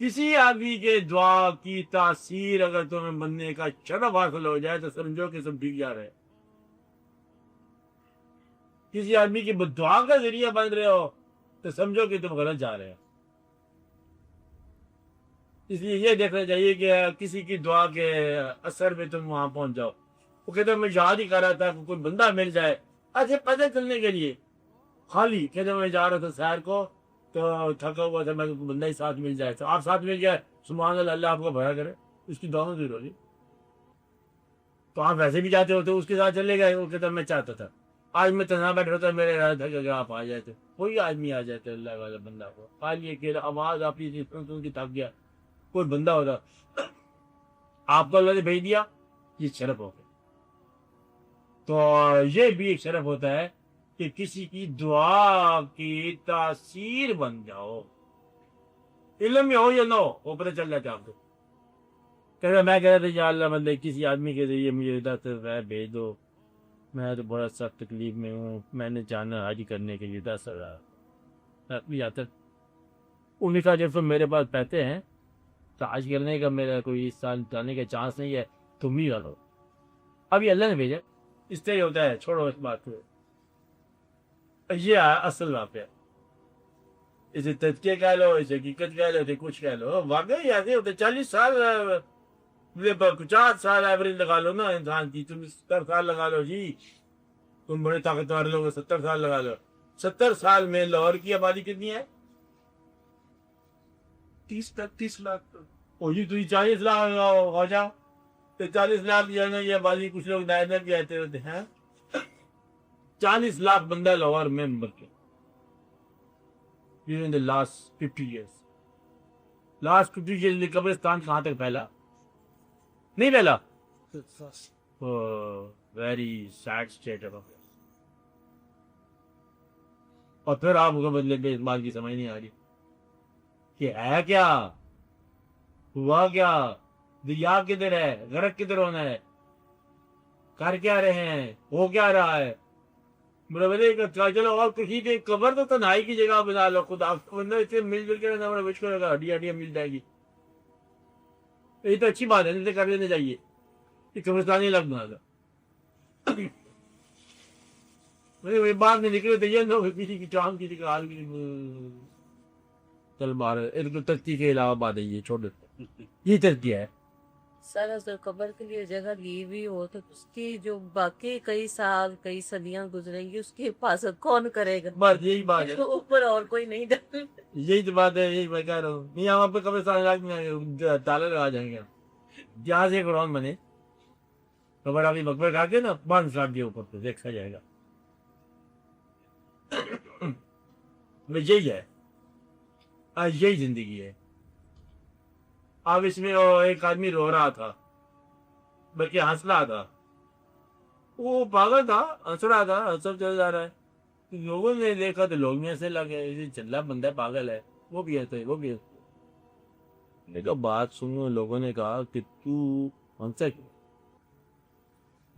کسی آدمی کے دعا کی تاثیر اگر تمہیں بننے کا شرف حاصل ہو جائے تو سمجھو کہ سب ٹھیک جا رہے ہیں. کسی آدمی کی دعا کا ذریعہ بن رہے ہو تو سمجھو کہ تم غلط جا رہے ہو. اس لیے یہ دیکھنا چاہیے کہ کسی کی دعا کے اثر میں تم وہاں پہنچ جاؤ. وہ کہتے ہیں میں یاد ہی کر رہا تھا کہ کوئی بندہ مل جائے اچھے پتہ چلنے کے لیے. خالی کہتے میں جا رہا تھا سیر کو تو تھکا ہوا تھا, میں بندہ ہی ساتھ مل جائے. تو آپ ساتھ مل گئے, سبحان اللہ, اللہ آپ کو بھلا کرے, اس کی دعا منظور ہوگی. تو آپ ویسے بھی جاتے ہوتے اس کے ساتھ چلے گئے. وہ کہتا میں چاہتا تھا آج میں تنہا بیٹھ رہا تھا, میرے ارادہ تھا کہ آپ آ جاتے. کوئی آدمی آ جاتے اللہ والا بندہ کو, خالی اکیلا آواز آپ کی سن کی تھک گیا, کوئی بندہ ہوتا آپ کو اللہ نے بھیج دیا, یہ شرف ہو گیا. تو یہ بھی ایک شرف ہوتا ہے کہ کسی کی دعا کی تاثیر بن جاؤ. علم میں ہو یا نہ ہو وہ پتہ چل جاتا ہے آپ کو. کہ میں کہہ رہا تھا یا اللہ مطلب کسی آدمی کے ذریعے مجھے ہدایت بھیج دو, میں تو بڑا سخت تکلیف میں ہوں, میں نے جانا حج کرنے کے لیے 10,000 بھی آتا. انہوں نے کہا جب تم میرے پاس پیسے ہیں تو حج کرنے کا میرا کوئی اس سال جانے کا چانس نہیں ہے, تم ہی کرو. ابھی اللہ نے بھیجا, اس طرح ہوتا ہے. چھوڑو اس بات کو, یہ اصل واقعہ. اسے تذکیہ کہہ لو, اسے حقیقت کہہ لو, اسے کچھ کہہ لو, واقعی ایسے ہوتے. 40 سال 50 سال ایوریج لگا لو نا انسان کی, تم 70 سال لگا لو جی, تم بڑے طاقتور لوگ 70 سال لگا لو. 70 سال میں لاہور کی آبادی کتنی ہے؟ 30 لاکھ. اور جی تھی 40 لاکھ ہو جاؤ تو 40 لاکھ جو ہے نا یہ آبادی, کچھ لوگ نئے نئے بھی آتے ہوتے ہیں. 40 لاکھ بندہ لاہور میں مر کے in the last 50 years. Last 50 years قبرستان کہاں تک پھیلا؟ نہیں پھیلا. Very sad state of affair. اور پھر آپ کو بدلے میں اس بات کی سمجھ نہیں آ رہی کہ ہے کیا, ہوا کیا, دریا کدھر ہے, غرق کدھر ہونا ہے, کر کیا رہے ہیں, ہو کیا رہا ہے. چلو اور کسی کی قبر تو تنہائی کی جگہ بنا لو, خدا بندہ اسے مل جل کے رہنا, بڑا مشکل ہوگا, ہڈیاں مل جائے گی. یہ تو اچھی بات ہے, اسے کر لینا چاہیے. یہ قبرستان ہی لگ بنا تھا. بات نہیں نکلے تو یہ نہ کسی کی ٹانگ کسی کا حال چل مار ترتی کے علاوہ بات ہے. یہ چھوڑ دیتے, یہ ترتی ہے. سر اگر قبر کے لیے جگہ لی ہوئی ہو تو اس کی جو باقی کئی سال کئی صدیاں گزریں گی اس کی حفاظت کون کرے گا؟ بس یہی بات ہے, اوپر اور کوئی نہیں ڈال. یہی تو بات ہے, یہی میں کہہ رہا ہوں. نہیں ہم آپ قبرستان تالے لگا جائیں گے. جہاں سے قرآن بنے قبر ابھی مقبر کھا کے نا 5 سال کے اوپر تو دیکھا جائے گا. یہی ہے, یہی زندگی ہے. اب اس میں ایک آدمی رو رہا تھا, بلکہ ہنس رہا تھا. وہ پاگل تھا, ہنس رہا تھا, ہنس چل جا رہا ہے. لوگوں نے دیکھا تو لوگ بھی ایسے لگے, چلا بندہ پاگل ہے, وہ بھی ایسے, وہ بھی ایسے. لیکن بات سنو, لوگوں نے کہا کہ تو ہنسے کیوں؟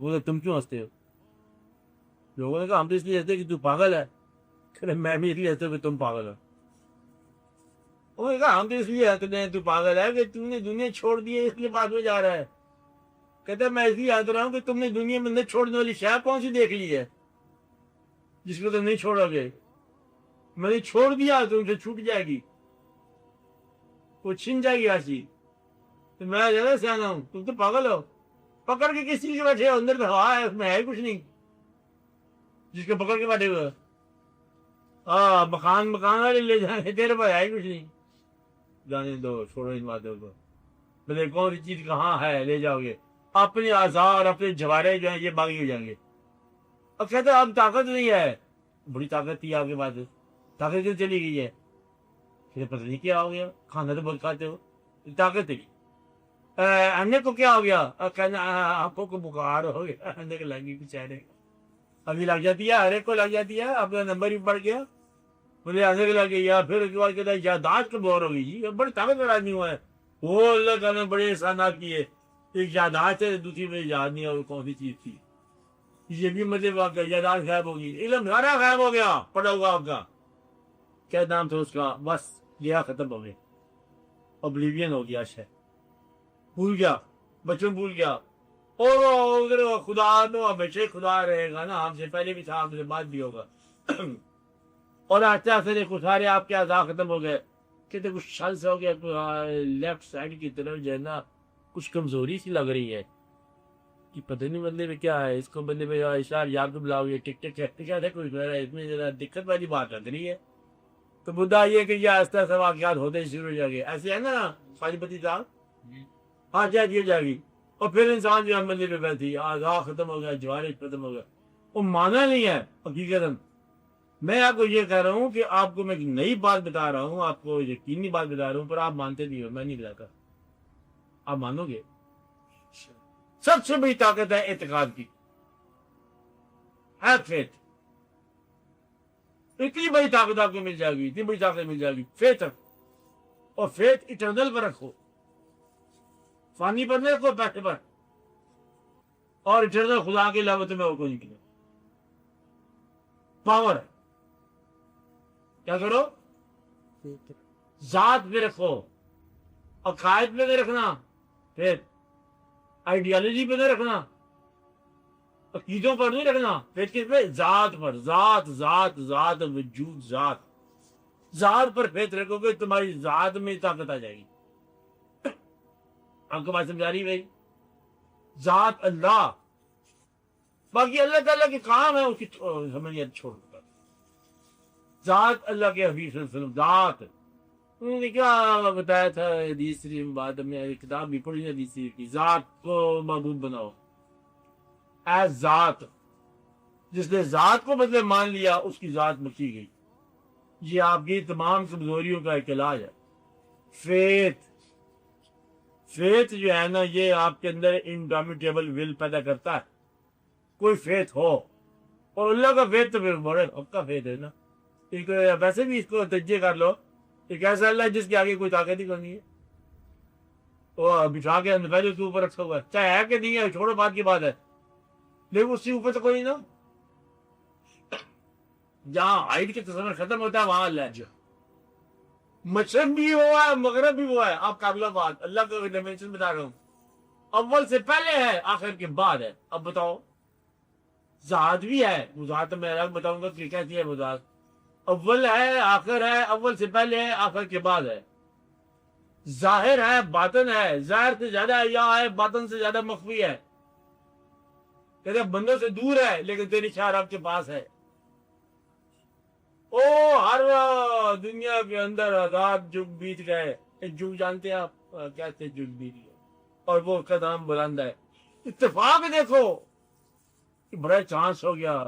وہ تم کیوں ہنستے ہو؟ لوگوں نے کہا ہم تو اس لیے ہنستے کہ تو پاگل ہے. میں بھی اس لیے ہنستا کہ تم پاگل ہو. انہوں نے کہا ہم تو اس لیے ہنستے ہیں تو پاگل ہے کہ تم نے دنیا چھوڑ دی ہے, اس لیے بات میں جا رہا ہے. کہتا ہے میں اس لیے ہنس رہا ہوں کہ تم نے دنیا میں نہ چھوڑنے والی شے کون سی دیکھ لی ہے جس کو تم نہیں چھوڑو گے. میں نے چھوڑ دیا تو تم سے چھوٹ جائے گی, وہ چھن جائے گی ایسی. تو میں زیادہ سیانا ہوں, تم تو پاگل ہو. پکڑ کے کس چیز کے بیٹھے ہو؟ اندر تو ہوا ہے, اس میں ہے کچھ نہیں جس کو پکڑ کے بیٹھے ہوئے. مکان والے لے جائیں, تیرے پاس ہے کچھ نہیں. جانے دو, چھوڑو ان باتوں کو. بولے کون سی چیز کہاں ہے لے جاؤ گے؟ اپنے آزار اپنے جوارے جو ہیں یہ باغی ہو جائیں گے. اب کہتے اب طاقت نہیں ہے. بڑی طاقت تھی آپ کے پاس, طاقت کیوں چلی گئی ہے؟ پھر پتہ نہیں کیا ہو گیا, کھانا تو بہت کھاتے ہو, طاقت تھی. انڈے کو کیا ہو گیا؟ کہنا آنکھوں کو بخار ہو گیا, انڈے کو لگی بےچارے. ابھی لگ جاتی ہے, ہر ایک کو لگ جاتی ہے. اپنا نمبر بھی بڑھ گیا, مجھے آنے کے لگ گیا. پھر اس کے بعد کہتا ہے یادداشت کمزور ہو گئی. جی بڑے طاقتور آدمی ہوا ہے, وہ اللہ تعالیٰ نے بڑے احسانات کیے. ایک یادداشت ہے, دوسری میں یاد نہیں ہے کون سی چیز تھی. یہ بھی مطلب واقعہ یادداشت غائب ہوگی, علم سارا غائب ہو گیا پڑا ہوا آپ کا. کیا نام تھا اس کا؟ بس گیا, ختم ہو گیا. اوبلیوین ہو گیا شے بھول گیا بچپن بھول گیا اور ادھر خدا تو ہمیشہ خدا رہے گا نا ہم سے پہلے بھی تھا ہم سے بعد بھی ہوگا اور آہستہ آہستہ دیکھو سارے آپ کے اعضاء ختم ہو گئے کہتے کچھ چھل سے ہو گیا لیفٹ سائڈ کی طرف جو ہے نا کچھ کمزوری سی لگ رہی ہے کہ پتہ نہیں بندے میں کیا ہے اس کو بندے میں اشار یار کو بلاؤ یہ ٹک ٹک کیا تھا کچھ اس میں ذرا دقت والی بات لگ رہی ہے تو مدعا یہ کہ یہ آہستہ آہستہ واقعات ہوتے شروع ہو جائیں گے ایسے ہے نا پانی پتی صاحب ہاں شاید یہ جائے گی اور پھر انسان جو ہے بندے پہ بیٹھی اعضاء ختم ہو گیا جوارح ختم ہو گیا وہ مانا نہیں ہے حقیقت میں آپ کو یہ کہہ رہا ہوں کہ آپ کو میں ایک نئی بات بتا رہا ہوں آپ کو یقینی بات بتا رہا ہوں پر آپ مانتے نہیں ہو میں نہیں بتاتا آپ مانو گے سب سے بڑی طاقت ہے اعتقاد کی ہے فیتھ اتنی بڑی طاقت آپ کو مل جائے گی اتنی بڑی طاقت مل جائے گی فیتھ اور فیتھ اٹرنل پر رکھو فانی پر نہیں رکھو پیسے پر اور اٹرنل خدا کے علاوہ تمہیں اور کوئی نہیں پاور ہے کیا کرو ذات پہ رکھو عقائد پہ نہیں رکھنا پھر آئیڈیالوجی پہ نہیں رکھنا عقیدوں پر نہیں رکھنا پھر کس پہ ذات پر ذات ذات ذات وجود ذات ذات پر فیت رکھو گے تمہاری ذات میں طاقت آ جائے گی آپ کو بات سمجھا رہی بھائی ذات اللہ باقی اللہ تعالیٰ کے کام ہے اس کی سمجھ چھوڑ دو ذات اللہ کے حبیب صلی اللہ علیہ وسلم ذات انہوں نے کیا بتایا تھا حدیث شریف میں بات ہم نے کتاب بھی پڑھی حدیث شریف کی ذات کو معبود بناؤ اے ذات جس نے ذات کو بدلے مان لیا اس کی ذات بخشی گئی یہ آپ کی تمام کمزوریوں کا ایک علاج ہے فیتھ فیتھ جو ہے نا یہ آپ کے اندر انڈومیٹیبل ول پیدا کرتا ہے کوئی فیتھ ہو اور اللہ کا فیتھ تو پھر بڑے حق کا فیتھ ہے نا ایک ویسے بھی اس کو تجزیہ کر لو ایک ایسا اللہ ہے جس کے آگے کوئی طاقت ہی نہیں ہے وہ بٹھا کے پہلے اس کے اوپر رکھا ہوا ہے چاہے ہے کہ نہیں ہے چھوڑو بات کی بات ہے لیکن اس سے اوپر تو کوئی نا جہاں ہائٹ کے تصور ختم ہوتا ہے وہاں اللہ ہے مشرق بھی ہوا ہے مغرب بھی ہوا ہے آپ قابل بات اللہ کا ڈائمینشن بتا رہا ہوں اول سے پہلے ہے آخر کے بعد ہے اب بتاؤ ذات بھی ہے وہ ذات میں الگ بتاؤں گا کہ کیسی ہے وہ ذات اول ہے آخر ہے اول سے پہلے ہے آخر کے بعد ہے ظاہر ہے باطن ہے ظاہر سے زیادہ یا ہے باطن سے زیادہ مخفی ہے کہتے بندوں سے دور ہے لیکن تیری شاہ رب کے پاس ہے او ہر دنیا کے اندر آزاد جگ بیت گئے ایک جگ جانتے ہیں آپ کہتے جگ بیت گئے اور وہ قدم بلند ہے اتفاق دیکھو بڑا چانس ہو گیا